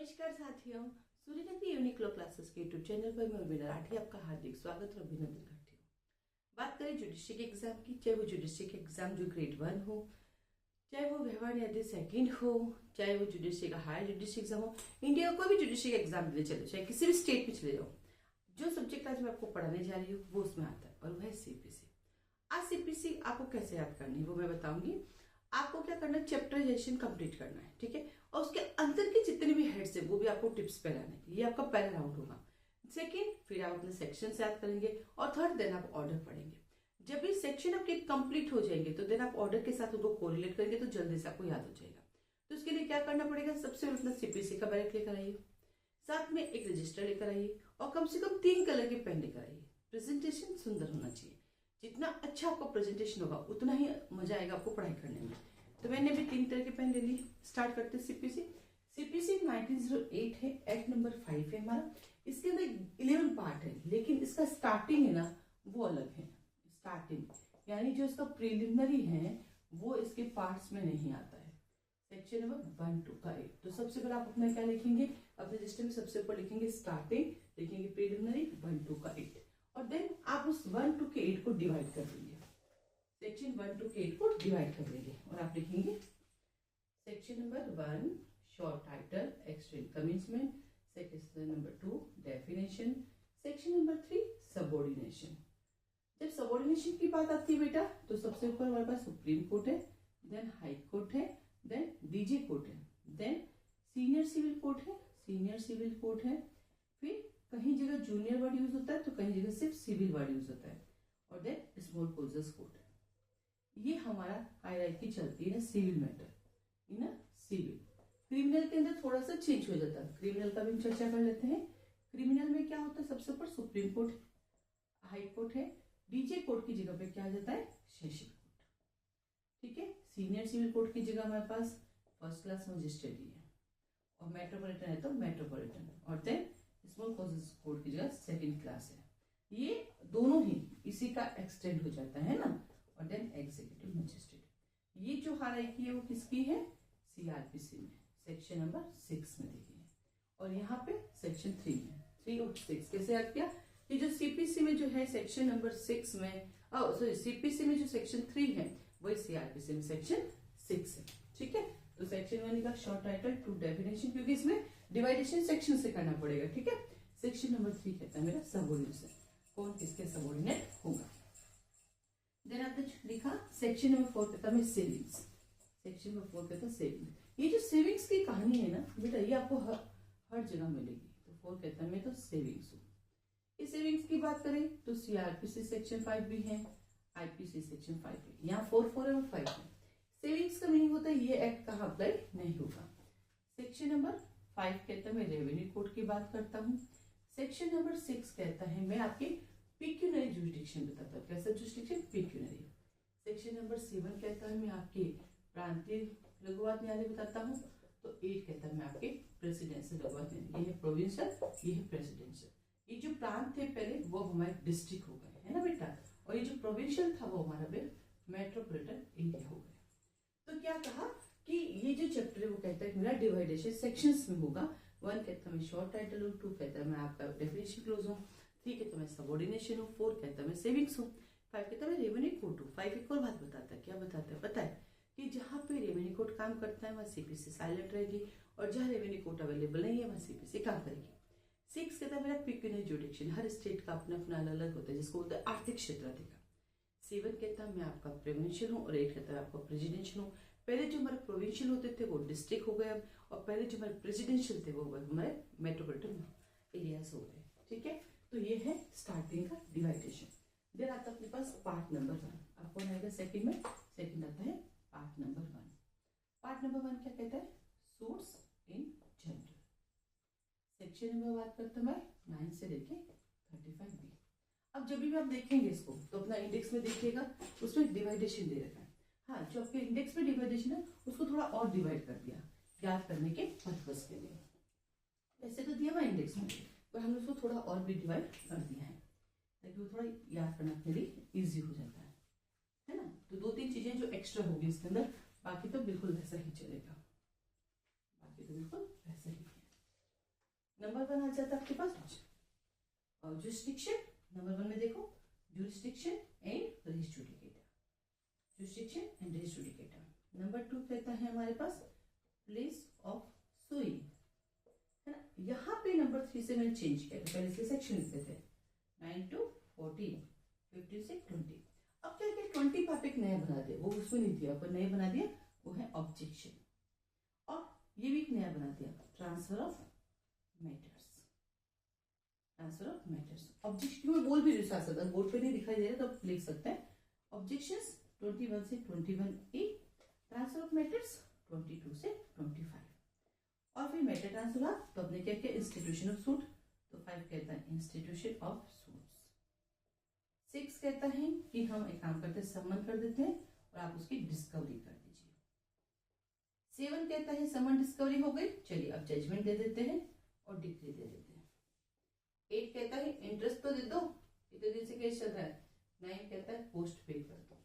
नमस्कार साथियों, सूर्यनगरी यूनिक क्लो क्लासेस के यूट्यूब चैनल पर मैं उर्मिला राठी आपका हार्दिक स्वागत और अभिनंदन करती हूँ। बात करें जुडिशरी के एग्जाम की, चाहे वो जुडिशरी के एग्जाम जो ग्रेड 1 हो, चाहे वो व्यवहार न्यायाधीश सेकंड हो, चाहे वो जुडिशरी का हायर जुडिशरी एग्जाम हो, इंडिया कोई भी जुडिशरी का एग्जाम देने चले, चाहे किसी भी स्टेट में चले जाओ, जो सब्जेक्ट आज मैं आपको पढ़ाने जा रही हूँ वो उसमें आता है और वह है सीपीसी। आज सीपीसी आपको कैसे याद करनी है वो मैं बताऊंगी। आपको क्या करना है, चैप्टराइजेशन कंप्लीट करना है, ठीक है, और उसके अंदर के जितने भी हेड्स है वो भी आपको टिप्स पे लाना है। ये आपका पहला राउंड होगा। सेकंड, फिर आप अपने सेक्शन से याद करेंगे और थर्ड देन आप ऑर्डर पढ़ेंगे। जब भी सेक्शन आपके कंप्लीट हो जाएंगे तो देन आप ऑर्डर के साथ उनको कोरिलेट करेंगे तो जल्दी से आपको याद हो जाएगा। तो इसके लिए क्या करना पड़ेगा, सबसे पहले अपना सीपीसी का बैलेट लेकर आइए, साथ में एक रजिस्टर लेकर आइए और कम से कम 3 कलर के पेन लेकर आइए। प्रेजेंटेशन सुंदर होना चाहिए, जितना अच्छा आपका प्रेजेंटेशन होगा उतना ही मजा आएगा आपको पढ़ाई करने में। तो मैंने भी 3 तरह के पेन ले लिए। स्टार्ट करते हैं सीपीसी। सीपीसी 1908 है, एक्ट नंबर 5 है हमारा। इसके अंदर 11 पार्ट है, लेकिन इसका स्टार्टिंग है ना वो अलग है। स्टार्टिंग यानी जो इसका प्रिलिमिनरी है वो इसके पार्ट्स में नहीं आता है। सेक्शन नंबर 1, 2 का 8। तो सबसे पहले आप अपना क्या लिखेंगे, अपने रजिस्टर में सबसे ऊपर लिखेंगे स्टार्टिंग, लिखेंगे प्रिलिमिनरी 1, 2 का 8 और देन आप उस 1, 2 के 8 को डिवाइड कर देंगे। सेक्शन 1, 2 के 8 को डिवाइड कर देंगे और आप लिखेंगे section number 1 short title extreme commencement, section number 2 definition, section number 3 subordination. जब सबऑर्डिनेशन की बात आती है बेटा तो सबसे ऊपर हमारे पास सुप्रीम कोर्ट है, देन हाई कोर्ट है, देन डीजे कोर्ट है, देन सीनियर सिविल कोर्ट है, सीनियर सिविल कोर्ट है, फिर कहीं जगह जूनियर वर्ड यूज होता है तो कहीं जगह सिर्फ सिविल वर्ड यूज होता है और देन स्मॉल क्लोजर्स कोर्ट है। ये हमारा हायरार्की चलती है ना सिविल मैटर, है ना सिविल। क्रिमिनल के अंदर थोड़ा सा चेंज हो जाता है, क्रिमिनल का भी हम चर्चा कर लेते हैं। क्रिमिनल में क्या होता है, सबसे ऊपर सुप्रीम कोर्ट, हाई कोर्ट है, डीजे कोर्ट की जगह पे क्या आ जाता है, सेशन कोर्ट, ठीक है। सीनियर सिविल कोर्ट की जगह हमारे पास फर्स्ट क्लास मजिस्ट्रेट है और मेट्रोपॉलिटन है तो मेट्रोपॉलिटन, और देन स्मॉल क्लोजर्स कोर्ट की जगह सेकंड क्लास है। ये दोनों ही इसी का एक्सटेंड हो जाता है ना, और देन एग्जीक्यूटिव मजिस्ट्रेट। ये जो हायरार्की है वो किसकी है, सीआरपीसी में सेक्शन नंबर 6 में देखिए, और यहाँ पे सेक्शन 3 में 3 और 6 कैसे याद किया, ये जो सीपीसी में जो है सेक्शन नंबर 6 में, सॉरी सीपीसी में जो सेक्शन 3 है वही सीआरपीसी में सेक्शन 6 है, ठीक है। तो सेक्शन 1 का शॉर्ट टाइटल 2 डेफिनेशन, क्योंकि इसमें डिवाइडेशन सेक्शन से करना पड़ेगा, ठीक है। सेक्शन नंबर 3 कहता है मेरा सबऑर्डिनेशन, कौन किसके सबऑर्डिनेट होगा। देन आपने लिखा सेक्शन नंबर 4 कहता है सेविंग्स, सेक्शन नंबर 4 कहता है सेविंग्स। ये जो सेविंग्स की कहानी है ना बेटा ये आपको हर जगह मिलेगी। तो 4 कहता है मैं तो सेविंग्स हूँ। इस सेविंग्स की बात करें तो सीआरपीसी सेक्शन 5 भी है, आईपीसी सेक्शन 5 है, यहाँ 4 4 और 5 है। सेविंग्स का मीनिंग होता है ये एक्ट कहाँ अप्लाई नहीं होगा। सेक्शन नंबर 5 कहता है मैं रेवेन्यू कोड की बात करता हूँ। सेक्शन नंबर 6 कहता है मैं आपके पिक्यूनरी जुरिडिक्शन बताता हूँ, कैसा जुरिडिक्शन, पिक्यूनरी। सेक्शन नंबर 7 कहता है मैं आपके प्रांतीय लघुवाद न्यायालय बताता हूँ। तो 8 कहता है मैं आपके प्रेसिडेंशियल लघुवाद न्यायालय, ये है प्रोविंशियल, ये है प्रेसिडेंशियल। ये जो प्रांत थे पहले वो हमारे डिस्ट्रिक्ट हो गए है ना बेटा, और ये जो प्रोविंशियल था वो हमारा मेट्रोपॉलिटन एरिया हो गया। तो क्या कहा कि ये जो चैप्टर है वो कहता है मेरा डिवाइडेशन सेक्शंस में होगा। 1 कहता है मैं शॉर्ट टाइटल हूँ, 2 कहता है मैं आपका डेफिनेशन क्लोज हूँ, 3 कहता है मैं सबऑर्डिनेशन हूँ, 4 कहता है मैं सेविंग्स हूँ, 5 कहता है मैं रेवेन्यू कोड हूँ। 5 एक और बात बताता है, क्या बताता है पता है, कि जहाँ पे रेवेन्यू कोड काम करता है वहाँ सीपीसी साइलेंट रहेगी और जहाँ रेवेन्यू कोड अवेलेबल नहीं है वहाँ सीपीसी काम करेगी। 6 कहता है मेरा पिक्यूनरी जुरिडिक्शन, हर स्टेट का अपना अपना अलग अलग होता है जिसको बोलते हैं आर्थिक क्षेत्र का। 7 कहता है मैं आपका प्रोविंशियल हूँ और 8 कहता है आपका प्रेसिडेंशियल हूँ। पहले जो हमारे प्रोविंशियल होते थे वो डिस्ट्रिक्ट हो गए और पहले जो हमारे प्रेसिडेंशियल थे वो हमारे मेट्रोपॉलिटन एरियाज हो गए, ठीक है। तो ये है स्टार्टिंग का डिवाइडेशन। देन आता है अपने पास पार्ट नंबर 1। अब कौन आएगा सेकंड में, सेकंड आता है पार्ट नंबर 1। पार्ट नंबर 1 क्या कहता है, suits in general. Section number बात करता मैं 9 से लेके 35B। अब जब भी आप देखेंगे इसको तो अपना इंडेक्स में देखिएगा, उसमें डिवाइडेशन दे रखा है। हाँ, जो आपके इंडेक्स में डिवाइडेशन है उसको थोड़ा और डिवाइड कर दिया याद करने के पर्पस के लिए। ऐसे तो दिया हुआ इंडेक्स में, पर हमने उसको थोड़ा और भी डिवाइड कर दिया है ताकि वो थोड़ा याद करना अपने लिए इजी हो जाता है ना। तो 2-3 चीजें जो एक्स्ट्रा होगी इसके अंदर, बाकी तो बिल्कुल वैसा ही चलेगा, बाकी तो बिल्कुल वैसा ही है। नंबर 1 आ जाता है आपके पास जुरिस्डिक्शन। नंबर 1 में देखो jurisdiction and res judicata, jurisdiction and res judicata. Number 2 कहता है हमारे पास प्लेस ऑफ सुइंग, है ना। यहाँ पे नंबर 3 से मैंने चेंज किया, तो पहले से सेक्शन लिखते थे 9 to 14, 15 से 20। अब क्या किया 20 का आप एक नया बना दिया, वो उसमें नहीं दिया, पर नया बना दिया, वो है ऑब्जेक्शन। और ये भी एक नया बना दिया transfer of matters, transfer of matters. Objection में बोल भी नहीं साथ साथ, बोर्ड पे नहीं दिखाई दे रहा तो आप लिख सकते हैं ऑब्जेक्शंस 21 से 21A, ट्रांसफर ऑफ मैटर्स 22 से 25। और फिर मैटर ट्रांसफर हुआ तो आपने क्या किया इंस्टीट्यूशन ऑफ सूट, तो 5 कहता है इंस्टीट्यूशन ऑफ सूट्स। 6 कहता है कि हम एक काम करते हैं समन कर देते हैं और आप उसकी डिस्कवरी कर दीजिए। 7 कहता है समन डिस्कवरी हो गई, चलिए अब जजमेंट दे देते हैं और डिक्री दे देते हैं। 8 कहता है इंटरेस्ट तो दे दो, इतने दिन से केस चल रहा है। 9 कहता है पोस्ट पे कर दो।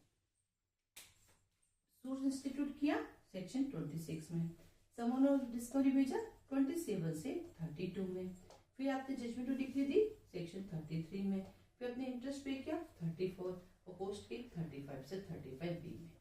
सूट इंस्टीट्यूट किया सेक्शन 26 में, समन और डिस्कवरी भेजा 27 से 32 में, फिर आपने जजमेंट और डिक्री दी सेक्शन 33 में, फिर आपने इंटरेस्ट पे किया 34 और पोस्ट की 35 से 35B में।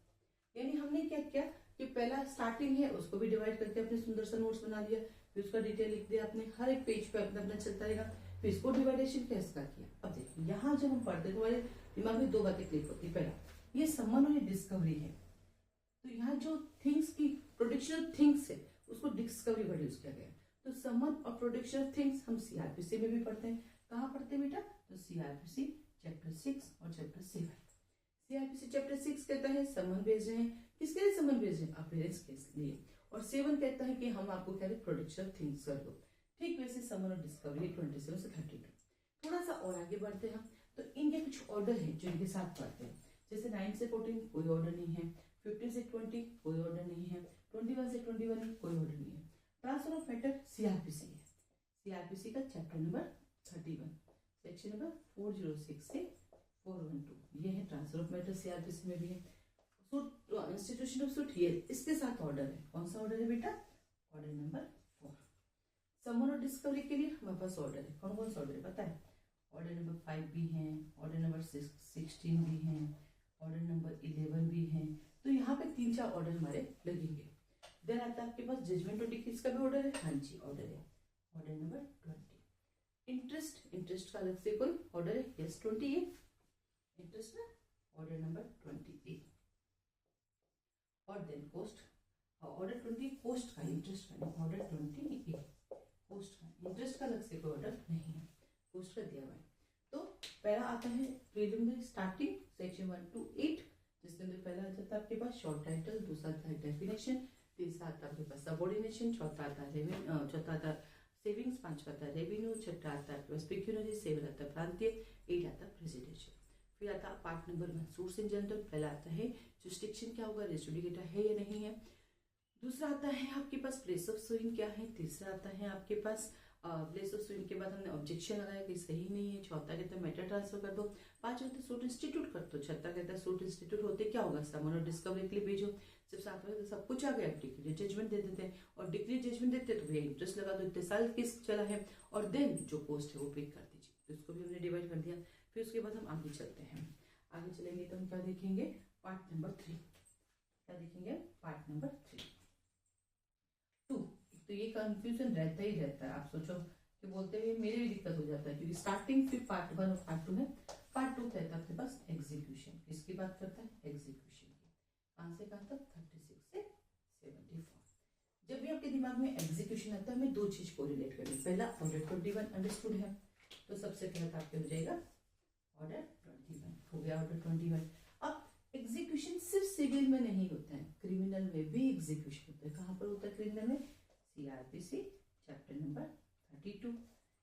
यानी हमने क्या किया कि पहला स्टार्टिंग है उसको भी डिवाइड करके अपने सुंदर सा नोट्स बना लिया, फिर उसका डिटेल लिख दिया आपने, हर एक पेज पे अपना अपना चलता रहेगा, फिर इसको डिवाइडेशन कैसे किया। अब देखिए यहाँ जब हम पढ़ते तो हमारे दिमाग में 2 बातें क्लिक होती है। पहला ये समन और ये डिस्कवरी है, तो यहाँ जो थिंग्स की प्रोडिक्शन ऑफ थिंग्स है उसको डिस्कवरी वर्ड यूज किया गया। तो समन और प्रोडिक्शन ऑफ थिंग्स हम सीआरपीसी में भी पढ़ते हैं। कहाँ पढ़ते हैं बेटा, तो सीआरपीसी चैप्टर 6 और चैप्टर 7। सीआरपीसी चैप्टर 6 कहता है समन भेज रहे हैं, किसके लिए समन भेज रहे हैं, अपेरेंस के लिए। और 7 कहता है कि हम आपको कह रहे प्रोडिक्शन ऑफ थिंग्स कर दो। ठीक वैसे समन और डिस्कवरी 27 से 32। थोड़ा सा और आगे बढ़ते हैं हम, तो इनके कुछ ऑर्डर है जो इनके साथ पढ़ते हैं। जैसे 9 से 14 कोई ऑर्डर नहीं है, 15 से 20 कोई ऑर्डर नहीं है, 21 से 21 कोई ऑर्डर नहीं है। ट्रांसफर ऑफ मैटर सीआरपीसी है, सीआरपीसी का चैप्टर नंबर 31 सेक्शन नंबर 406 से 412, ये है ट्रांसफर ऑफ मैटर सीआरपीसी में भी है। सूट इंस्टीट्यूशन ऑफ सूट ये इसके साथ ऑर्डर है, कौन सा ऑर्डर है बेटा, ऑर्डर नंबर 4। समन और डिस्कवरी के लिए हमारे पास ऑर्डर है, कौन कौन सा ऑर्डर है पता है, ऑर्डर नंबर 5 भी है, ऑर्डर नंबर 16 भी है, ऑर्डर नंबर 11 भी है। तो यहाँ पे 3-4 ऑर्डर हमारे लगेंगे। देन आता है आपके पास जजमेंट और डिक्रीज का भी ऑर्डर है, हाँ जी ऑर्डर है, ऑर्डर नंबर 20। इंटरेस्ट, इंटरेस्ट का अलग से कोई ऑर्डर है, यस 28 इंटरेस्ट ना, ऑर्डर नंबर 28। और देन कोस्ट, ऑर्डर 20 पोस्ट का, इंटरेस्ट का नहीं, ऑर्डर 28 पोस्ट का, इंटरेस्ट का अलग से कोई ऑर्डर नहीं है, पोस्ट का दिया हुआ है। तो पहला आता है प्रीलिमिनरी स्टार्टिंग सेक्शन 1 to 8, जिसके अंदर पहला आ जाता है आपके पास शॉर्ट टाइटल, दूसरा आता है डेफिनेशन, तीसरा आता है आपके पास सबऑर्डिनेशन, चौथा आता है चौथा आता है सेविंग्स, पांचवा आता है रेवेन्यू, छठा आता है आपके पास पेक्यूनरी, 7 आता है प्रांतीय, 8 आता है प्रेसिडेंशियल। फिर आता है part number 1 source in general, पहला आता है जुरिस्डिक्शन क्या होगा, रेस जुडिकेटा है या नहीं है। दूसरा आता है आपके पास प्लेस ऑफ सुइंग क्या है, तीसरा आता है आपके पास प्लेस ऑफ सुइंग के बाद हमने ऑब्जेक्शन लगाया कि सही नहीं है, चौथा कहता है मैटर ट्रांसफर कर दो, पांचवा कहता है सूट इंस्टीट्यूट कर दो, छठा कहता है सूट इंस्टीट्यूट होते क्या होगा समन और डिस्कवरी के लिए भेजो। जब सातवां तो सब कुछ आ गया, डिक्री जजमेंट दे देते हैं, और डिक्री जजमेंट देते हैं तो भैया इंटरेस्ट लगा दो, इतने साल केस चला है, और देन जो पोस्ट है वो पे कर दीजिए। तो इसको भी हमने डिवाइड कर दिया। फिर उसके बाद हम आगे चलते हैं, आगे चलेंगे तो हम क्या देखेंगे, पार्ट नंबर 3, क्या देखेंगे, पार्ट नंबर 3 2। तो ये कंफ्यूजन रहता ही रहता है, आप सोचो कि बोलते हुए मेरे भी दिक्कत हो जाता है, क्योंकि स्टार्टिंग फिर पार्ट 1 और पार्ट 2 है। पार्ट 2 कहता है आपके पास एग्जीक्यूशन, किसकी बात करता है, एग्जीक्यूशन की, कहां से कहां तक, 36 से 74। जब भी आपके दिमाग में एग्जीक्यूशन आता है हमें 2 चीज को रिलेट करनी, पहला ऑर्डर 21 अंडरस्टूड है, तो सबसे पहले आपके हो जाएगा ऑर्डर 21, हो गया ऑर्डर 21। अब एग्जीक्यूशन सिर्फ सिविल में नहीं होता है, क्रिमिनल में भी एग्जीक्यूशन होता है। कहां पर होता है क्रिमिनल में, CrPC chapter number 32,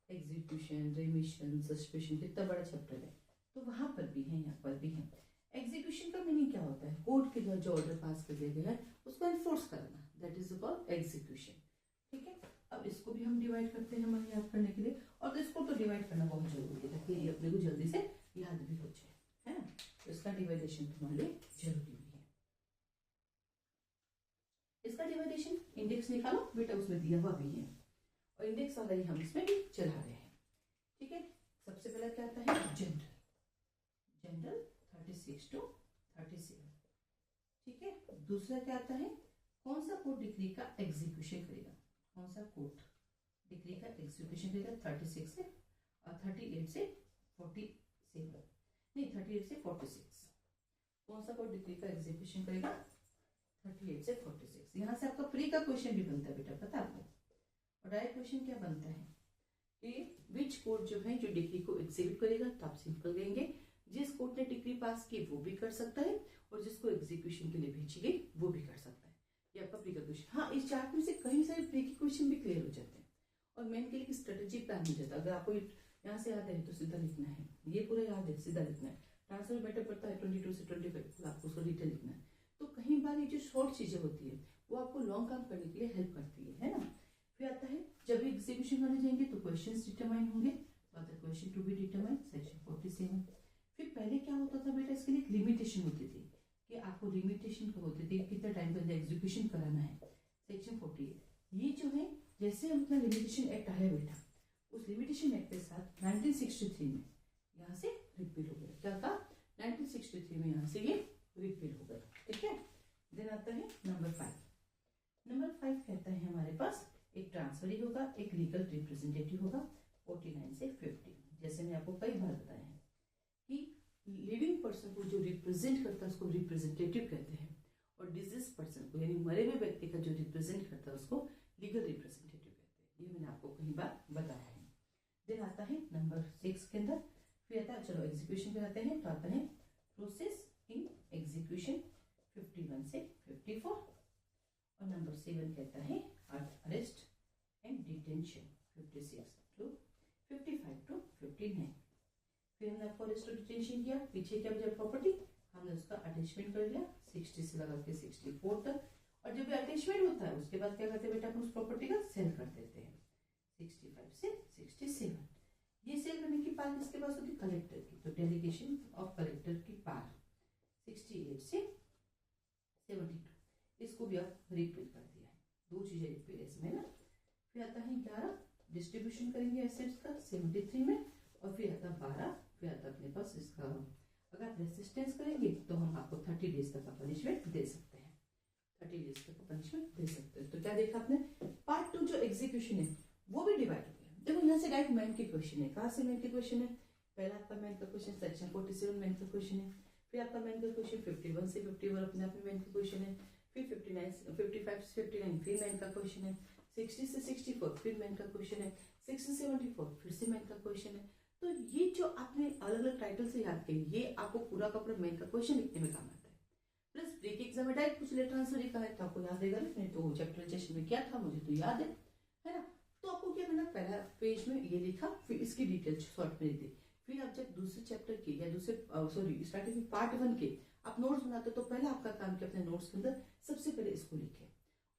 execution, रेमिशन, suspension, कितना बड़ा चैप्टर है, तो वहां पर भी है, यहाँ पर भी है। एग्जीक्यूशन का मीनिंग क्या होता है, कोर्ट के द्वारा जो ऑर्डर पास कर दिया गया है उसको एनफोर्स करना, दैट इज कॉल्ड एग्जीक्यूशन। ठीक है, अब इसको भी हम डिवाइड करते हैं हमारे याद करने के लिए, और इसको तो डिवाइड करना बहुत जरूरी है ताकि ये अपने को जल्दी से याद भी हो जाए, है ना। तो इसका डिवाइडेशन तुम्हारे लिए जरूरी भी है। इसका डिवाइडेशन इंडेक्स निकालो बेटा, उसमें दिया हुआ भी है, और इंडेक्स वाला ही हम इसमें भी चला रहे हैं। ठीक है, सबसे पहला क्या आता है जनरल, जनरल 36 to 37। ठीक है, दूसरा क्या आता है कौन सा कोर्ट डिग्री का एग्जीक्यूशन करेगा, कौन सा कोर्ट डिग्री का एग्जीक्यूशन करेगा 36 से और 38 से 47, नहीं 38 से 46, कौन सा कोर्ट डिग्री का एग्जीक्यूशन करेगा 38 से 46। यहाँ से आपका प्री का क्वेश्चन भी बनता है बेटा, पता है आपको। और डायरेक्ट क्वेश्चन क्या बनता है कि विच कोर्ट जो है जो डिग्री को एग्जीक्यूट करेगा, तो आप सिंपल कहेंगे जिस कोर्ट ने डिग्री पास की वो भी कर सकता है और जिसको एग्जीक्यूशन के लिए भेजी गई वो भी कर सकता है। ये आपका प्री का क्वेश्चन। हाँ, इस चार्ट में से कई सारे प्री के क्वेश्चन भी क्लियर हो जाते हैं और मेन के लिए स्ट्रेटेजी प्लान हो जाता है। अगर आपको यहाँ से याद है तो सीधा लिखना है, ये पूरा याद है सीधा लिखना है। ट्रांसफर बेटर पड़ता है 22 से 25, आपको उसको डिटेल लिखना है। तो कई बार ये जो शॉर्ट चीजें होती है वो आपको लॉन्ग काम करने के लिए हेल्प करती है ना। फिर आता है जब एग्जीक्यूशन करने जाएंगे तो क्वेश्चंस डिटरमाइन होंगे, question to be determine section 47। फिर पहले क्या होता था बेटा, इसके लिए एक लिमिटेशन होती थी कि आपको लिमिटेशन कब होती थी, कितना टाइम के अंदर एग्जीक्यूशन कराना है, सेक्शन 48। ये जो है जैसे अपना लिमिटेशन एक्ट आया बेटा, उस लिमिटेशन एक्ट के साथ 1963 में यहाँ से रिपील हो गया। क्या था 1963 में यहाँ से ये रिपील हो गया। ठीक है, देन आता है नंबर 5। नंबर 5 कहता है हमारे पास एक ट्रांसफरी होगा, एक लीगल रिप्रेजेंटेटिव होगा 49 से 50। जैसे मैं आपको कई बार बताया है कि लिविंग पर्सन को जो रिप्रेजेंट करता है उसको रिप्रेजेंटेटिव कहते हैं और डिजीज पर्सन को यानी मरे हुए व्यक्ति का जो रिप्रेजेंट करता है उसको लीगल रिप्रेजेंटेटिव कहते हैं। ये मैंने आपको कई बार बताया है। देन आता है नंबर 6 के अंदर, फिर आता है चलो एग्जीक्यूशन पे आते हैं, तो आता है प्रोसेस इन एग्जीक्यूशन 51 से 54 और नंबर 7 कहता है arrest and detention 56 to 55 to 59। फिर हमने आपको अरेस्ट और डिटेंशन किया, पीछे क्या बचा प्रॉपर्टी, हमने उसका अटैचमेंट कर लिया 60 से लगा के 64 तक। और जब अटैचमेंट होता है उसके बाद क्या करते हैं बेटा, अपन उस प्रॉपर्टी का सेल कर देते हैं 65 से 67। ये सेल करने की पावर किसके पास होती है, कलेक्टर की। तो डेलीगेशन ऑफ कलेक्टर की पावर 68 से 72, इसको भी आप रिपीट कर दिया है। दो चीजें रिपीट है इसमें ना। फिर आता है 11 डिस्ट्रीब्यूशन करेंगे एसेट्स का 73 में, और फिर आता 12, फिर आता अपने पास इसका अगर आप रेसिस्टेंस करेंगे तो हम आपको 30 डेज तक का पनिशमेंट दे सकते हैं, 30 डेज तक का पनिशमेंट दे सकते हैं। तो क्या देखा आपने, पार्ट 2 जो एग्जीक्यूशन है वो भी डिवाइड हो गया। देखो यहाँ से डायरेक्ट मैन के क्वेश्चन है, कहाँ से मैन के क्वेश्चन है, पहला आपका मैन का क्वेश्चन सेक्शन 47 मैन का क्वेश्चन है, फिर आपका मैन का क्वेश्चन 51 से 51 अपने आप में मैन का क्वेश्चन है, फिर 55 से 59 फिर मैन का क्वेश्चन है, 60 से 64 फिर मैन का क्वेश्चन है, 6 से 74 फिर से मैन का क्वेश्चन है। तो ये जो आपने अलग अलग टाइटल से याद किए ये आपको पूरा का पूरा मैन का क्वेश्चन लिखने में काम आता है। प्लस प्री के एग्जाम में डायरेक्ट कुछ ले ट्रांसफर का है तो आपको याद रहेगा, नहीं तो चैप्टर सेशन में क्या था मुझे तो याद है ना। तो आपको क्या करना, पहला पेज में ये लिखा, फिर इसकी डिटेल शॉर्ट में लिख दी। फिर आप जब दूसरे चैप्टर की या दूसरे स्टार्टिंग में पार्ट 1 के आप नोट्स बनाते हो तो पहले आपका काम किया अपने नोट्स के अंदर सबसे पहले इसको लिखे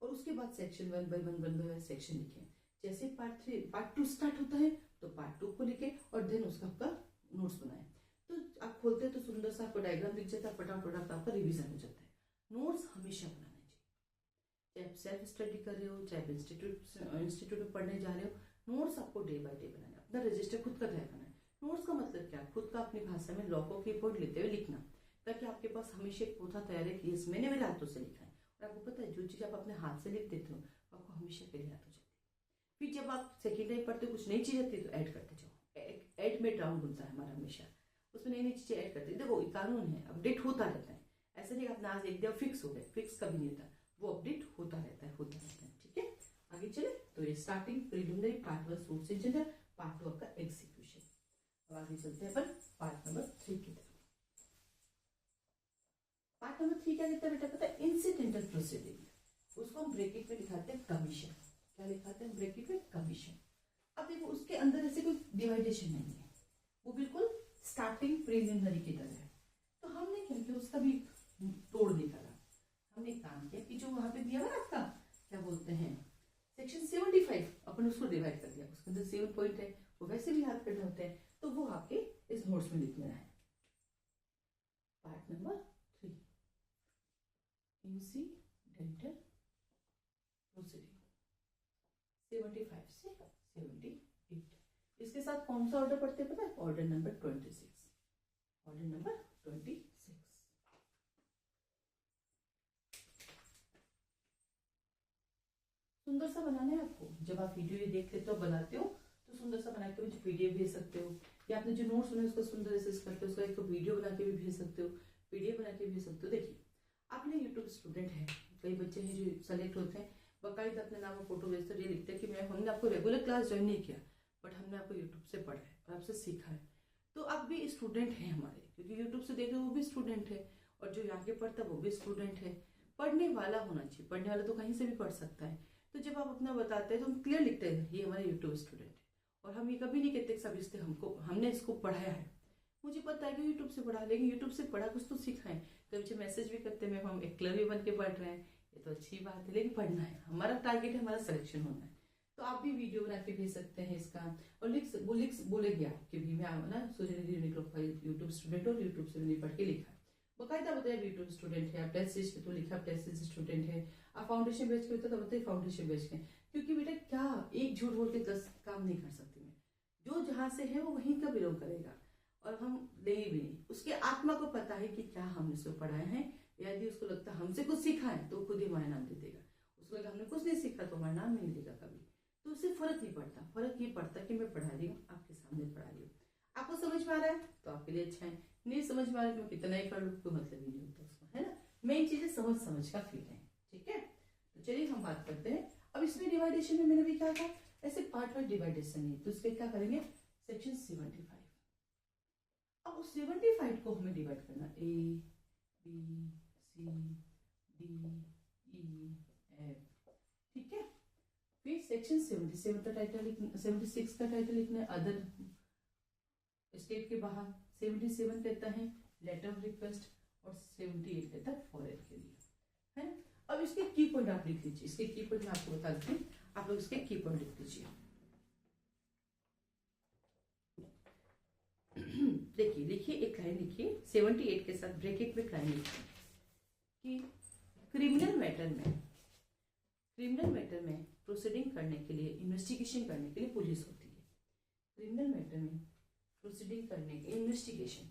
और उसके बाद सेक्शन 1 by 1 सेक्शन लिखे। जैसे पार्ट 2 स्टार्ट होता है तो पार्ट 2 को लिखे और देन उसका आपका नोट्स बनाए। तो आप खोलते हैं तो सुंदर सा आपको डायग्राम दिख जाता है, फटाफट आपका रिवीजन हो जाता है। नोट्स हमेशा बनाना चाहिए, चाहे आप सेल्फ स्टडी कर रहे हो चाहे इंस्टीट्यूट में पढ़ने जा रहे हो, नोट्स आपको डे बाय डे बनाना है। अपना रजिस्टर खुद का तैयार करना है। नोट्स का मतलब क्या, खुद का अपनी भाषा में लॉको की पॉइंट लेते हुए लिखना, ताकि आपके पास हमेशा एक पोथा तैयार है कि मैंने मेरे हाथों से लिखा है। और आपको पता है जो चीज आप अपने हाथ से लिख देते हो आपको हमेशा के लिए याद हो जाती है। फिर जब आप सेकेंड टाइम पढ़ते हो कुछ नई चीज आती है तो ऐड करते जाओ, ऐड में डाउन होता है हमारा हमेशा, उसमें नई नई चीजें ऐड करते हैं। देखो कानून है, अपडेट होता रहता है, ऐसा नहीं अपना आज एक दिया फिक्स हो गया, फिक्स कभी नहीं होता, वो अपडेट होता रहता है ठीक है। आगे चले तो ये starting preliminary part 1 source engineer, part 2 आपका एग्जीक्यूशन। अब आगे चलते हैं अपन पार्ट नंबर 3 की तरफ। पार्ट नंबर 3 क्या कहता है बेटा, पता है इंसिडेंटल प्रोसीडिंग, उसको हम ब्रैकेट में लिखाते हैं कमीशन। क्या लिखाते हैं ब्रैकेट में, कमीशन। अब देखो उसके अंदर ऐसे कोई डिवाइडेशन नहीं है, वो बिल्कुल स्टार्टिंग प्रिलिमिनरी की तरह है। तो हमने क्या किया, उसका भी तोड़ निकाला। हमने काम किया कि जो वहां पे दिया हुआ आपका क्या बोलते हैं सेक्शन 75 अपन उसको डिवाइड कर दिया, उसके अंदर 7 पॉइंट है वो वैसे भी याद करने होते हैं, तो वो आपके इस नोट्स में लिखना है। पार्ट नंबर 3 इंसिडेंटल प्रोसीडिंग, 75 से 78। इसके साथ कौन सा ऑर्डर पढ़ते हैं पता है? Order number 26। Order number 26। सुंदर सा बनाना है आपको। जब आप वीडियो ये देख लेते हो बनाते हो तो सुंदर सा बना के मुझे पीडीएफ भेज सकते हो, या आपने जो नोट्स सुने उसको सुंदर से करते हो उसका एक वीडियो बना के भी भेज सकते हो, पीडीएफ बना के भेज सकते हो। देखिए आपने यूट्यूब स्टूडेंट है, कई बच्चे हैं जो सेलेक्ट होते हैं, बाकायदा अपने नाम और फोटो भेजते ये लिखते हैं कि मैं हमने आपको रेगुलर क्लास ज्वाइन नहीं किया बट हमने आपको यूट्यूब से पढ़ा है और आपसे सीखा है। तो आप भी स्टूडेंट हैं हमारे, क्योंकि यूट्यूब से देख रहे हो वो भी स्टूडेंट है और जो यहाँ के पढ़ता है वो भी स्टूडेंट है। पढ़ने वाला होना चाहिए, पढ़ने वाला तो कहीं से भी पढ़ सकता है। तो जब आप अपना बताते हैं तो हम क्लियर लिखते हैं ये हमारा यूट्यूब स्टूडेंट है, और हम ये कभी नहीं कहते सब इससे हमने इसको पढ़ाया है। मुझे पता है कि यूट्यूब से पढ़ा, लेकिन यूट्यूब से पढ़ा कुछ तो सीखा है। कभी मुझे मैसेज भी करते हैं मैम हम एक क्लर्क भी बन के पढ़ रहे हैं, ये तो अच्छी बात है, लेकिन पढ़ना है, हमारा टारगेट है, हमारा सिलेक्शन होना है। तो आप भी वीडियो बना के भेज सकते हैं इसका, और बोलेगी आप कि भी मैं ना सूर्यनिधि यूनिक्लोक का यूट्यूब स्टूडेंट और यूट्यूब से मैंने पढ़ के लिखा है। बाकायदा बताया यूट्यूब स्टूडेंट है, आप टेस्ट सीरीज पे तो लिखा आप टेस्ट सीरीज स्टूडेंट है, आप फाउंडेशन बेच के तो बताइए फाउंडेशन बेच के। क्योंकि बेटा क्या एक झूठ बोल के 10 काम नहीं कर सकती मैं, जो जहां से है वो वहीं का बिलोंग करेगा, और हम नहीं भी नहीं। उसके आत्मा को पता है कि क्या हमने उसको पढ़ाया है, यदि उसको लगता है हमसे कुछ सीखा है तो खुद ही हमारा नाम दे देगा, उसको लगा हमने कुछ नहीं सीखा तो हमारा नाम नहीं देगा कभी। तो उससे फर्क नहीं पड़ता, फर्क ये पड़ता कि मैं पढ़ा रही हूँ, आपके सामने पढ़ा रही हूँ, आपको समझ में आ रहा है तो आपके लिए अच्छा है, नहीं समझ में आ रहा है तो कितना ही पढ़ लो कोई मतलब ही नहीं होता उसका, है ना। मेन चीज है समझ का फील है, ठीक है। तो चलिए हम बात करते हैं। अब इसमें डिवाइडेशन में मैंने भी क्या कहा, ऐसे पार्ट वाइज डिवाइडेशन है, तो इसके क्या करेंगे सेक्शन 75। अब उस 75 को हमें डिवाइड करना, A B C D E F, ठीक है। फिर सेक्शन 77 का टाइटल लिखना, 76 का टाइटल लिखना है अदर स्टेट के बाहर, 77 कहता है लेटर ऑफ रिक्वेस्ट और 78 कहता है फॉरेन के लिए, है ना। अब इसके की पॉइंट आप लिख लीजिए, इसके की पॉइंट मैं आपको बता देती हूँ, आप लोग इसके की पॉइंट लिख लीजिए। देखिए लिखिए, एक लाइन लिखिए 78 के साथ ब्रैकेट में लाइन लिखिए कि क्रिमिनल मैटर में प्रोसीडिंग करने के लिए, इन्वेस्टिगेशन करने के लिए पुलिस होती है। क्रिमिनल मैटर में प्रोसीडिंग करने के इन्वेस्टिगेशन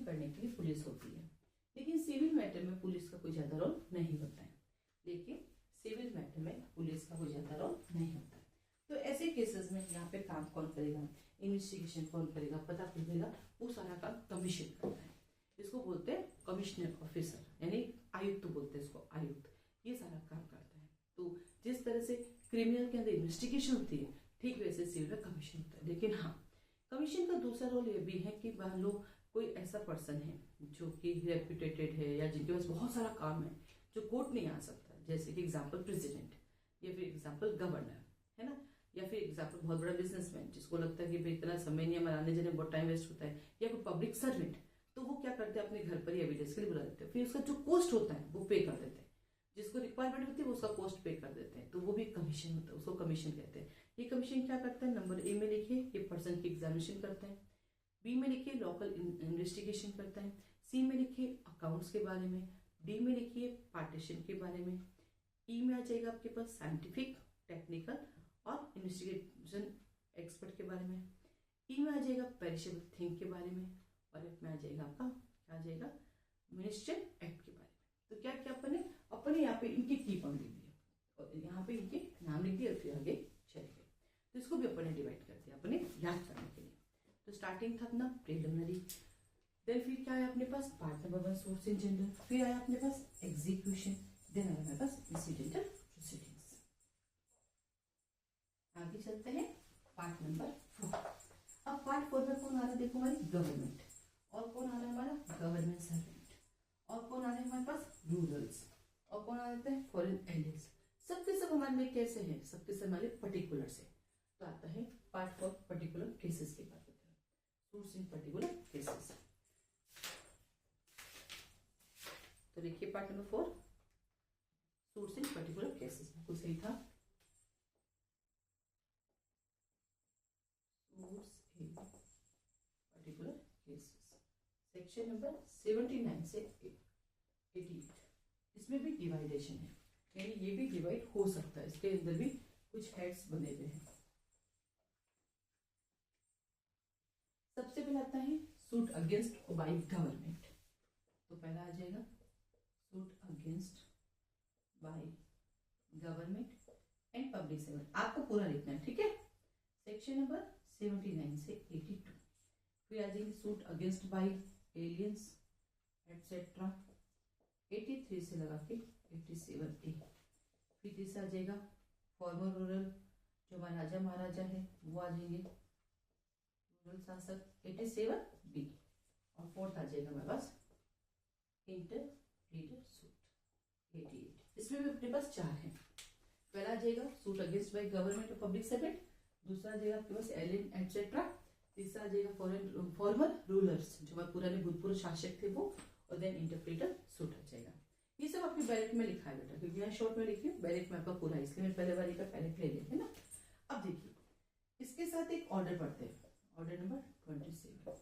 करने के लिए पुलिस होती है, लेकिन सिविल मैटर में पुलिस का कोई ज्यादा रोल नहीं होता है। लेकिन सिविल मैटर में पुलिस का कोई ज्यादा रोल नहीं होता है। तो ऐसे केसेस में यहाँ पे काम कौन करेगा, इन्वेस्टिगेशन कौन करेगा, पता करेगा, वो सारा काम कमीशन करता है। इसको बोलते हैं कमिश्नर ऑफिसर, यानी आयुक्त बोलते हैं इसको, आयुक्त, ये सारा काम करता है। तो जिस तरह से क्रिमिनल के अंदर इन्वेस्टिगेशन होती है, ठीक वैसे सिविल में कमीशन होता है। लेकिन हाँ, कमीशन का दूसरा रोल ये भी है कि मान लो कोई ऐसा पर्सन है जो कि रेप्यूटेटेड है या जिनके पास बहुत सारा काम है, जो कोर्ट नहीं आ सकता, जैसे कि एग्जाम्पल प्रेसिडेंट, या फिर एग्जाम्पल गवर्नर, है ना, या फिर एग्जाम्पल बहुत बड़ा बिजनेसमैन जिसको लगता है कि भाई इतना समय नहीं, हमारे आने जाने बहुत टाइम वेस्ट होता है, या कोई पब्लिक सर्वेंट, तो वो क्या करते हैं अपने घर पर ही एविडेंस के लिए बुला देते हैं, फिर उसका जो कॉस्ट होता है वो पे कर देते हैं, जिसको रिक्वायरमेंट होती है वो उसका कॉस्ट पे कर देते हैं, तो वो भी कमीशन होता है, उसको कमीशन कहते हैं। ये कमीशन क्या करता है, नंबर ए में लिखिए ये पर्सन की एग्जामिनेशन करता है, बी में लिखिए लोकल इन्वेस्टिगेशन करता है, सी में लिखिए अकाउंट्स के बारे में, डी में लिखिए पार्टीशन के बारे में, ई में आ जाएगा आपके पास साइंटिफिक, टेक्निकल और इन्वेस्टिगेशन एक्सपर्ट के बारे में, ई में आ जाएगा पेरिशेबल थिंग के बारे में, और एफ में आ जाएगा आपका क्या आ जाएगा मिनिस्ट्रियल एक्ट के बारे में। तो क्या क्या अपने यहाँ पे इनके की पॉइंट लिख दिया और यहाँ पे इनके नाम लिख दिया, फिर आगे चले गए। तो इसको भी अपने डिवाइड कर दिया अपने याद करने के लिए। तो स्टार्टिंग था अपना प्रिलिमिनरी, देन फिर क्या आया अपने पास part number 1 source in general, फिर आया अपने पास एग्जीक्यूशन, देन आया अपने पास इंसिडेंटल प्रोसीडिंग्स। आगे चलते हैं पार्ट नंबर 4। अब पार्ट 4 में कौन आ रहा है, देखो हमारी गवर्नमेंट, और कौन आ रहा है हमारा गवर्नमेंट सर्वेंट, और कौन आ रहे हैं हमारे पास रूरल्स, और कौन आ जाते हैं फॉरेन एलियंस। सबके सब हमारे लिए कैसे हैं, सबके सब हमारे पर्टिकुलर से। तो आता है पार्ट 4 पर्टिकुलर केसेस की बात करते हैं, सूट्स इन पर्टिकुलर केसेस। तो देखिए पार्ट नंबर 4 सूट्स इन पर्टिकुलर केसेस, बिल्कुल सही था, सूट्स इन पर्टिकुलर केसेस, सेक्शन नंबर 79 से 88। इसमें भी डिवाइडेशन है, यानी ये भी डिवाइड हो सकता है, इसके अंदर भी कुछ हेड्स बने हुए हैं। सबसे पहले आता है सूट अगेंस्ट बाय गवर्नमेंट। तो पहला आ जाएगा suit against by government and public servant. आपको पूरा लिखना है, ठीक है। सेक्शन नंबर 79 से 82। फिर आ जाएंगे suit against by aliens etcetera 83 से लगा के 87A। फिर तीसरा आ जाएगा फॉर्मर रूरल, जो महाराजा महाराजा है वो आ जाएंगे, रूरल शासक 87B। और फोर्थ आ जाएगा हमारे पास इंटरप्रीटर सूट 88। इसमें भी अपने पास 4 हैं। पहला आ जाएगा सूट अगेंस्ट बाय गवर्नमेंट और पब्लिक सर्वेंट, दूसरा आ जाएगा आपके पास एलियन एटसेट्रा, तीसरा आ जाएगा फॉर्मर रूलर्स, जो हमारे पुराने भूतपूर्व शासक थे वो, और देन इंटरप्रीटर सूट आ जाएगा। ये सब आपके बैलेट में लिखा है बेटा, क्योंकि यहाँ शॉर्ट में लिखी है, बैलेट में आपका पूरा, इसलिए मैं पहले वाली का बैलेट ले लेते हैं ना। अब देखिए इसके साथ एक ऑर्डर पढ़ते हैं, ऑर्डर नंबर 27।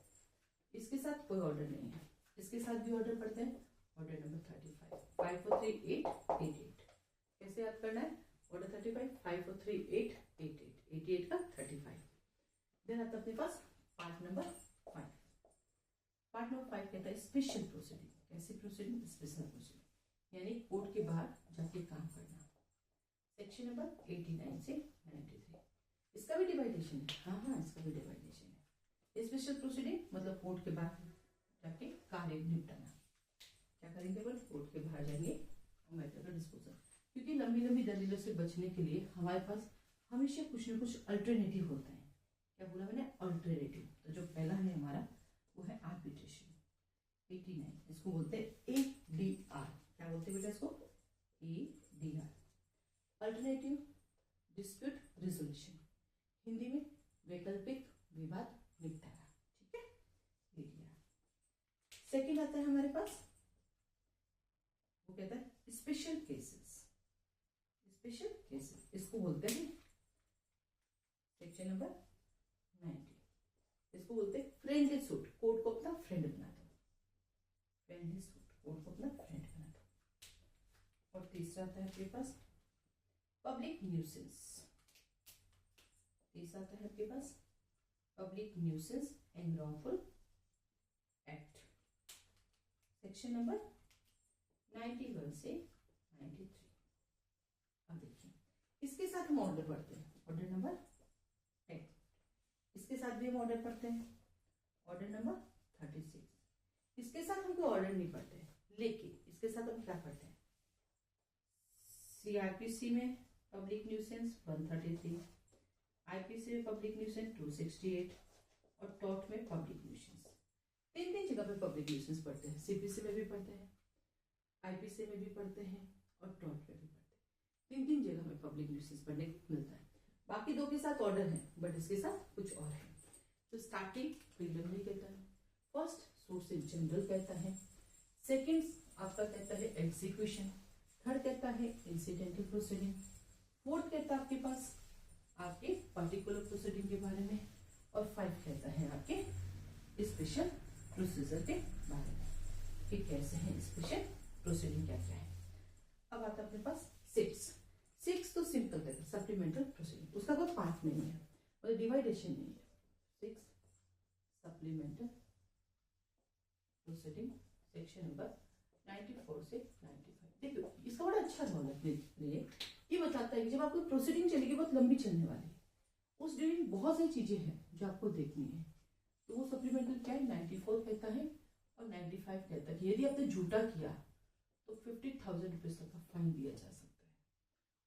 इसके साथ कोई ऑर्डर नहीं है, इसके साथ भी ऑर्डर पढ़ते हैं, ऑर्डर नंबर 35 543888। कैसे याद करना है? ऑर्डर 35 543888, 88 का 35। देन आता है अपने पास पार्ट नंबर 5। पार्ट नंबर 5 कहता है स्पेशल प्रोसीडिंग। कैसी प्रोसीडिंग? स्पेशल प्रोसीडिंग, यानी कोर्ट के बाहर जाके काम करना। सेक्शन नंबर 89 से 93। इसका भी डिवाइडेशन है, हाँ इसका भी डिवाइडेशन है। स्पेशल प्रोसीडिंग मतलब कोर्ट के बाहर जाके कार्य निपटाना। क्या करेंगे? बोल कोर्ट के बाहर जाएंगे मैटर का डिस्पोजल। क्योंकि लंबी लंबी दलीलों से बचने के लिए हमारे पास हमेशा कुछ ना कुछ अल्टरनेटिव होता है। क्या बोला मैंने? अल्टरनेटिव। तो जो पहला है हमारा वो है आर्बिट्रेशन 89, इसको बोलते हैं ADR। क्या बोलते हैं बेटा इसको? ADR, alternative dispute resolution, Hindi में वैकल्पिक विवाद निपटारा, ठीक है। ADR। सेकेंड आता है हमारे पास, वो कहता है स्पेशल केसेस। स्पेशल केसेस इसको बोलते हैं सेक्शन नंबर 90, इसको बोलते हैं फ्रेंडली सूट। कोर्ट को अपना फ्रेंड बना दो, फ्रेंडली सूट, कोर्ट को अपना फ्रेंड बना दो। और तीसरा आता है आपके पास पब्लिक न्यूसेंस। तीसरा आता है आपके पास public nuisance and wrongful act, section number 91 से 93। अब देखिए इसके साथ हम ऑर्डर पढ़ते हैं, ऑर्डर नंबर 10। इसके साथ भी हम ऑर्डर पढ़ते हैं, ऑर्डर नंबर 36। इसके साथ हम कोई ऑर्डर नहीं पढ़ते, लेकिन इसके साथ हम क्या पढ़ते हैं? CRPC में पब्लिक न्यूसेंस 133, IPC में पब्लिक न्यूसेंस 268 और टॉर्ट में पब्लिक न्यूसेंस। तीन जगह पे पब्लिक न्यूसेंस पढ़ते हैं। CPC में भी पढ़ते हैं, IPC में भी पढ़ते हैं और टॉर्ट में भी पढ़ते हैं। तीन जगह में पब्लिक न्यूसेंस पढ़ने को मिलता है। बाकी दो के साथ ऑर्डर है, बट इसके साथ कुछ और है। तो स्टार्टिंग प्रीलिमिनरी कहता है, फर्स्ट सोर्स इन जनरल कहता है, सेकंड आपका कहता है एग्जीक्यूशन, थर्ड कहता है इंसिडेंटल प्रोसीडिंग, फोर्थ कहता है आपके पास आपके पर्टिकुलर प्रोसीडिंग के बारे में, और 5 कहता है आपके स्पेशल प्रोसीजर के बारे में कि कैसे है स्पेशल प्रोसीडिंग, क्या क्या है। अब आता है अपने पास 6 तो सिंपल है, सप्लीमेंटल प्रोसीडिंग, उसका कोई पार्ट नहीं है, मतलब डिवाइडेशन नहीं है। 6 सप्लीमेंटल प्रोसीडिंग, सेक्शन नंबर 94 से 95। देखो इसका बड़ा अच्छा सवाल है अपने लिए। ये बताता है कि जब आपको प्रोसीडिंग चलेगी बहुत लंबी चलने वाली है, उस ड्यूरिंग बहुत सारी चीजें हैं जो आपको देखनी है, तो वो सप्लीमेंटल क्या है 94 कहता है और 95 कहता है कि यदि आपने झूठा किया तो 50,000 रुपीज तक का फाइन दिया जा सकता है।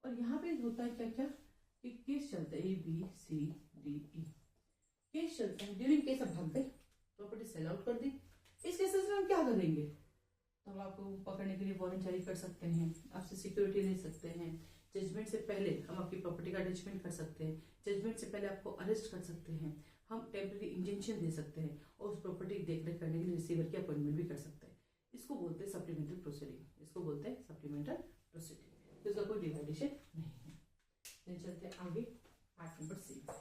और यहाँ पे होता है क्या क्या कि केस चलता है ABCDE, केस चलता है। ड्यूरिंग केस आप भाग गए, प्रॉपर्टी सेल आउट कर दी, इस केसेस में हम क्या करेंगे? तो हम आपको पकड़ने के लिए वारंट जारी कर सकते हैं, आपसे सिक्योरिटी ले सकते हैं, जजमेंट से पहले हम आपकी प्रॉपर्टी का अटैचमेंट कर सकते हैं, जजमेंट से पहले आपको अरेस्ट कर सकते हैं, हम टेम्पररी इंजंक्शन दे सकते हैं और उस प्रॉपर्टी की देखरेख करने के लिए रिसीवर की अपॉइंटमेंट भी कर सकते हैं। इसको बोलते हैं सप्लीमेंटल प्रोसीडिंग, इसको बोलते हैं सप्लीमेंटल प्रोसीडिंग। तो इसका कोई डिवाइडेशन नहीं है। फिर चलते हैं आगे पार्ट नंबर 7।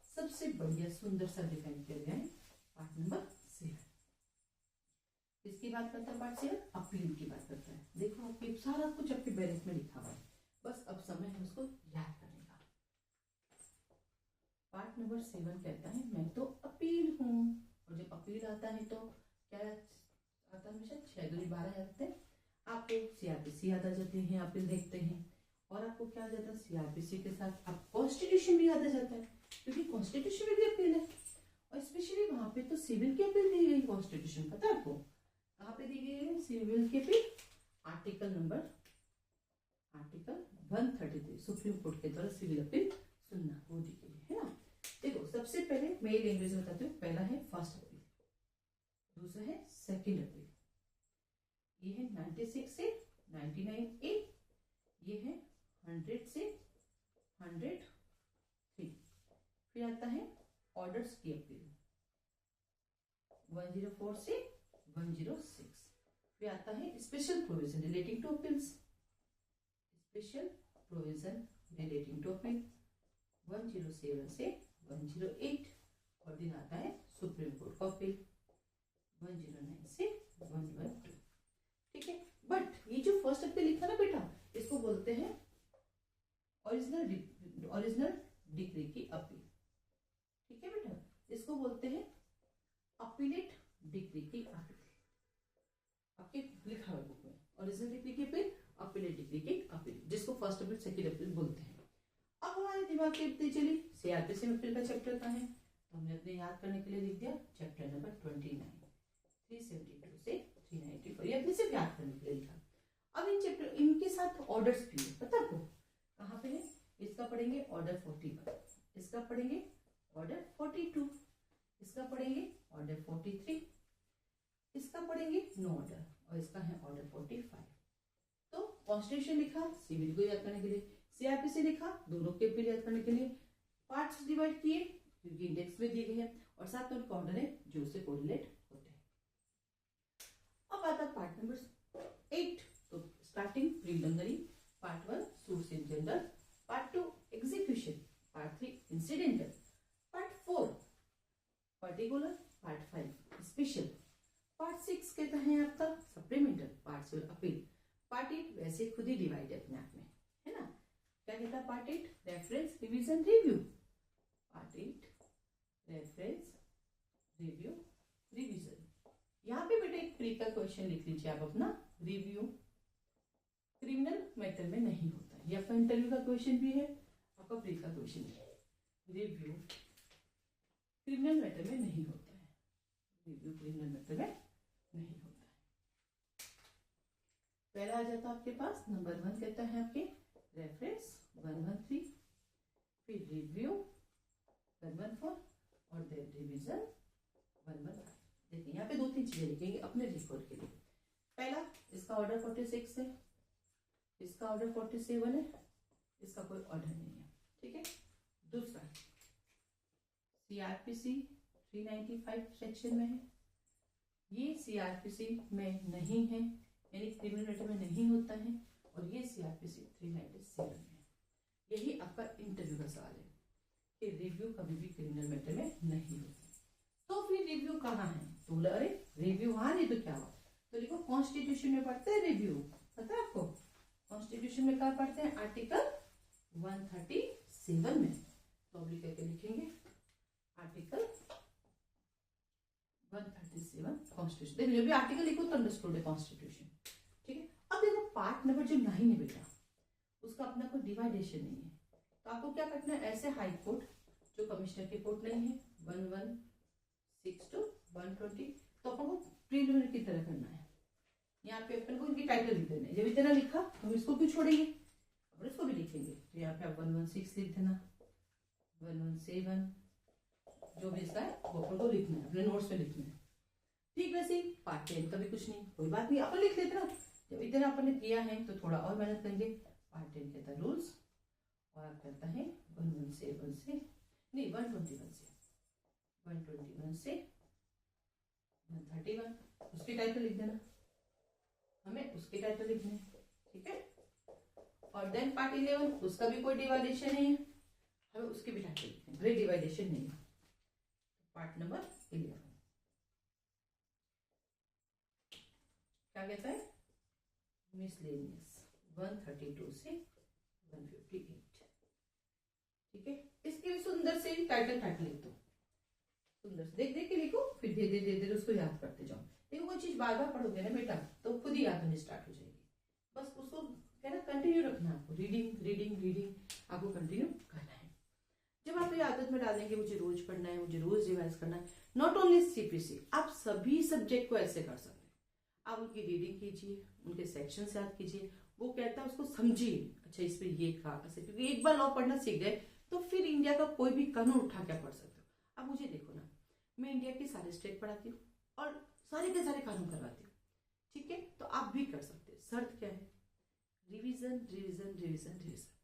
सबसे बढ़िया सुंदर सा डिफाइन किया गया है पार्ट नंबर 7। इसकी बात करता है पार्ट 7, अपील की बात करता है। देखो आपके सारा कुछ आपके बैलेट में लिखा हुआ है, नंबर 7 कहता है मैं तो अपील हूँ, और जब अपील आता है तो क्या आता है, हमेशा 6 दूनी 12 आते हैं। आपको सीआरपीसी याद आ जाते हैं, अपील देखते हैं, और आपको क्या आ जाता है, सीआरपीसी के साथ आप कॉन्स्टिट्यूशन भी याद आ जाता है, क्योंकि कॉन्स्टिट्यूशन में भी अपील है, और स्पेशली वहां पे तो सिविल की अपील दी गई। कॉन्स्टिट्यूशन पता है आपको कहाँ पे दी गई है सिविल की अपील? आर्टिकल 133 सुप्रीम कोर्ट के द्वारा सिविल अपील सुनना वो दी गई है ना। देखो सबसे पहले मैं लैंग्वेज बताती हूँ। पहला है फर्स्ट अपील, दूसरा है सेकंड अपील, ये है 96 से 99A, ये है 100 से 103। फिर आता है ऑर्डर्स की अपील 104 से 106। फिर आता है special provision relating to appeals, special provision relating to appeal 107 से 108। और दिन आता है सुप्रीम कोर्ट का अपील 109 से 112। ठीक है, बट ये जो फर्स्ट अपील लिखा ना बेटा, इसको बोलते हैं ओरिजिनल डिक्री की अपील। ठीक है बेटा, इसको बोलते हैं अपीलेट डिक्री की अपील। आपके लिखा है बुक में ओरिजिनल डिक्री की अपील, अपीलेट डिक्री की अपील, जिसको फर्स्ट अपील सेकंड अपील बोलते हैं। अब हमारे दिमाग के इतनी चली सीआरपीसी में अपील का चैप्टर का है, तो हमने अपने याद करने के लिए लिख दिया चैप्टर नंबर 29 372 से 394, ये अपने सिर्फ याद करने के लिए लिखा। अब इन चैप्टर इनके साथ ऑर्डर्स भी है, पता आपको कहाँ पे है? इसका पढ़ेंगे ऑर्डर 41, इसका पढ़ेंगे ऑर्डर 42, इसका पढ़ेंगे ऑर्डर 43, इसका पढ़ेंगे नो ऑर्डर, और इसका है ऑर्डर 45। तो कॉन्स्टिट्यूशन लिखा सिविल को याद करने के लिए, सीआरपीसी लिखा दोनों के अपील याद करने के लिए, पार्ट्स डिवाइड किए क्योंकि इंडेक्स में दिए गए हैं, और साथ में ऑर्डर है जो उससे कोरिलेट होते हैं। अब आता है पार्ट नंबर 8। तो starting preliminary, part 1 suits in general, part 2 execution, part 3 incidental, part 4 particular, part 5 special, part 6 कहता है आपका सप्लीमेंटल, पार्ट 7 अपील, पार्ट 8 वैसे खुद ही डिवाइड है अपने आप में, है ना। क्या कहता है part 8? Reference, revision, review. Part 8 reference, review, revision. यहाँ पे बेटा एक प्री का क्वेश्चन लिख लीजिए आप अपना। रिव्यू क्रिमिनल मैटर में नहीं होता है, ये आपका इंटरव्यू का क्वेश्चन भी है, आपका प्री का क्वेश्चन है। रिव्यू क्रिमिनल मैटर में नहीं होता है, रिव्यू क्रिमिनल मैटर में नहीं होता है। पहला आ जाता है आपके पास नंबर 1 कहता है आपके रेफरेंस 113, फिर रिव्यू 114 और देन रिवीजन 115। देखिए यहाँ पे 2-3 चीजें लिखेंगे अपने रिकॉर्ड के लिए। पहला इसका ऑर्डर 46 है, इसका ऑर्डर 47 है, इसका कोई ऑर्डर नहीं है। ठीक है, दूसरा सीआरपीसी 395 सेक्शन में है, ये सीआरपीसी में नहीं है, यानी क्रिमिनल मैटर में नहीं होता है, और ये सीआरपीसी 397 में है। यही आपका इंटरव्यू का सवाल है कि रिव्यू कभी भी क्रिमिनल मैटर में नहीं होता। तो फिर रिव्यू कहाँ है? तो बोला अरे रिव्यू वहां नहीं तो क्या हुआ? तो लिखो कॉन्स्टिट्यूशन में पढ़ते हैं रिव्यू, पता है आपको कॉन्स्टिट्यूशन में कहाँ पढ़ते हैं? आर्टिकल 137 में। तो अब लिख के लिखेंगे आर्टिकल 137 कॉन्स्टिट्यूशन। देखिए जब भी आर्टिकल लिखो तो अंडरस्टूड है कॉन्स्टिट्यूशन। ठीक है, अब देखो पार्ट नंबर जो 9 है बेटा, उसका अपना कोई डिवाइडेशन नहीं है, तो आपको क्या करना है? ऐसे हाई कोर्ट जो कमिश्नर की कोर्ट नहीं है 1162 120, तो अपन को प्रीलिमिनरी की तरह करना है। यहाँ पे अपन को इनकी टाइटल लिख देना है। जब इतना लिखा तो हम इसको क्यों छोड़ेंगे, अपन इसको भी लिखेंगे। तो यहाँ पे आप 116 लिख देना, 117 जो भी इसका है वो अपन को लिखना है, अपने नोट्स में लिखना है। ठीक वैसे ही पार्ट 10 का भी कुछ नहीं, कोई बात नहीं, अपन लिख लेते ना। जब इतना अपन ने किया है तो थोड़ा और मेहनत करेंगे। पार्ट 10 कहता है रूल्स, और आप कहता है 117 से नहीं 121 से 131 उसके टाइटल लिख देना, हमें उसके टाइटल लिखने हैं। ठीक है, और देन पार्ट 11 उसका भी कोई डिवाइडेशन नहीं है, हमें उसके भी टाइटल लिखने हैं, कोई डिवाइडेशन नहीं है। पार्ट नंबर 11 क्या कहता है? मिसलेनियस 132 से 158। ठीक है, इसके लिए सुंदर से टाइटल लिख दो, सुंदर से देख देख के लिखो, फिर धीरे धीरे उसको याद करते जाओ। देखो कोई चीज बार बार पढ़ोगे ना बेटा तो खुद ही याद होने स्टार्ट हो जाएगी। बस उसको है ना कंटिन्यू रखना, आपको रीडिंग रीडिंग रीडिंग आपको कंटिन्यू करना है। जब आप ये आदत में डालेंगे मुझे रोज पढ़ना है, मुझे रोज रिवाइज करना है, नॉट ओनली सीपीसी, आप सभी सब्जेक्ट को ऐसे कर सकते हैं। आप उनकी रीडिंग कीजिए, उनके सेक्शन याद कीजिए, वो कहता है उसको समझिए, अच्छा इसमें ये कहा ऐसे, क्योंकि एक बार लॉ पढ़ना सीख गए तो फिर इंडिया का कोई भी कानून उठा के पढ़ सकते हो। अब मुझे देखो ना, मैं इंडिया के सारे स्टेट पढ़ाती हूँ और सारे के सारे कानून करवाती हूँ, ठीक है, तो आप भी कर सकते हैं। शर्त क्या है? रिवीजन रिवीजन रिवीजन रिवीजन,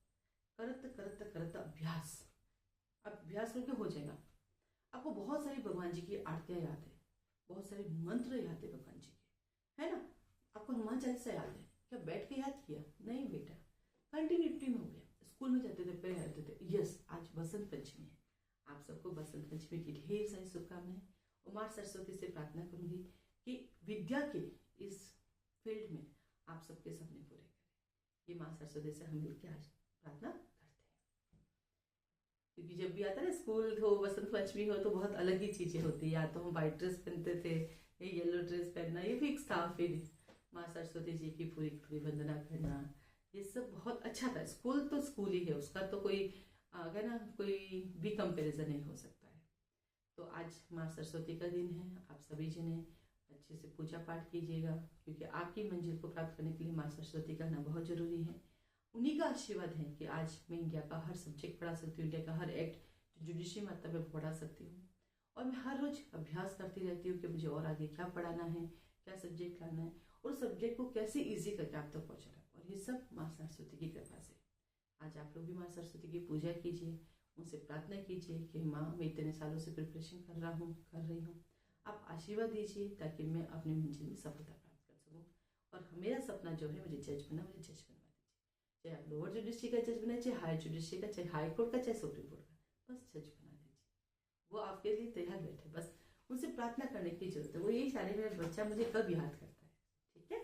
करत करत करत अभ्यास। अभ्यास करके हो जाएगा। आपको बहुत सारी भगवान जी की आरतियां याद है, बहुत सारे मंत्र याद है भगवान जी के, है ना? आपको हनुमान चालीसा याद है, क्या बैठ के याद किया? नहीं बेटा, कंटिन्यूटी में हो गया। स्कूल में जाते थे पहले रहते थे। यस, आज बसंत पंचमी है, आप सबको बसंत पंचमी की ढेर सारी शुभकामनाएं। और माँ सरस्वती से प्रार्थना करूंगी कि विद्या के इस फील्ड में आप सबके सपने पूरे करें। ये माँ सरस्वती से हम मिलकर आज प्रार्थना करते हैं, क्योंकि जब भी आता है ना स्कूल हो, बसंत पंचमी हो, तो बहुत अलग ही चीजें होती है। या तो हम व्हाइट ड्रेस पहनते थे, ये येलो ड्रेस पहनना ये फिक्स था, फिर माँ सरस्वती जी की पूरी पूरी वंदना करना, ये सब बहुत अच्छा था। स्कूल तो स्कूल ही है, उसका तो कोई अगर ना कोई भी कंपैरिजन नहीं हो सकता है। तो आज माँ सरस्वती का दिन है, आप सभी जने अच्छे से पूजा पाठ कीजिएगा, क्योंकि आपकी मंजिल को प्राप्त करने के लिए माँ सरस्वती का आना बहुत जरूरी है। उन्हीं का आशीर्वाद है कि आज मैं इंडिया का हर सब्जेक्ट पढ़ा सकती हूँ, इंडिया का हर एक्ट जो जुडिशरी मात्रा में पढ़ा सकती हूँ। और मैं हर रोज अभ्यास करती रहती हूँ कि मुझे और आगे क्या पढ़ाना है, क्या सब्जेक्ट लाना है, और सब्जेक्ट को कैसे ईजी करके आप तक पहुँचाना है। और ये सब माँ सरस्वती की कृपा से। आज आप लोग भी माँ सरस्वती की पूजा कीजिए, उनसे प्रार्थना कीजिए कि माँ मैं इतने सालों से प्रिपरेशन कर रही हूँ, आप आशीर्वाद दीजिए ताकि मैं अपनी मंजिल में सफलता प्राप्त कर सकूँ। और मेरा सपना जो है मुझे जज बनना, मुझे जज बनवा दीजिए, चाहे आप लोअर जुडिशरी का जज बनाए, चाहे हायर जुडिशरी का, चाहे हाई कोर्ट का, चाहे सुप्रीम कोर्ट का, बस जज बना दीजिए। वो आपके लिए तैयार बैठे, बस उनसे प्रार्थना करने की जरूरत है। वो यही चाहे मेरा बच्चा मुझे कब याद करता है, ठीक है?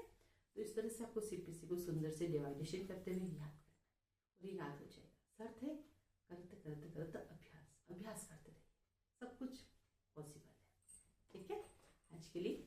तो इस तरह से आपको सीपीसी को सुंदर से डिवाइडेशन करते हुए याद करना है, और ये याद हो जाएगा। शर्त है करते करते करते अभ्यास, अभ्यास करते रहिए, सब कुछ पॉसिबल है, ठीक है? आज के लिए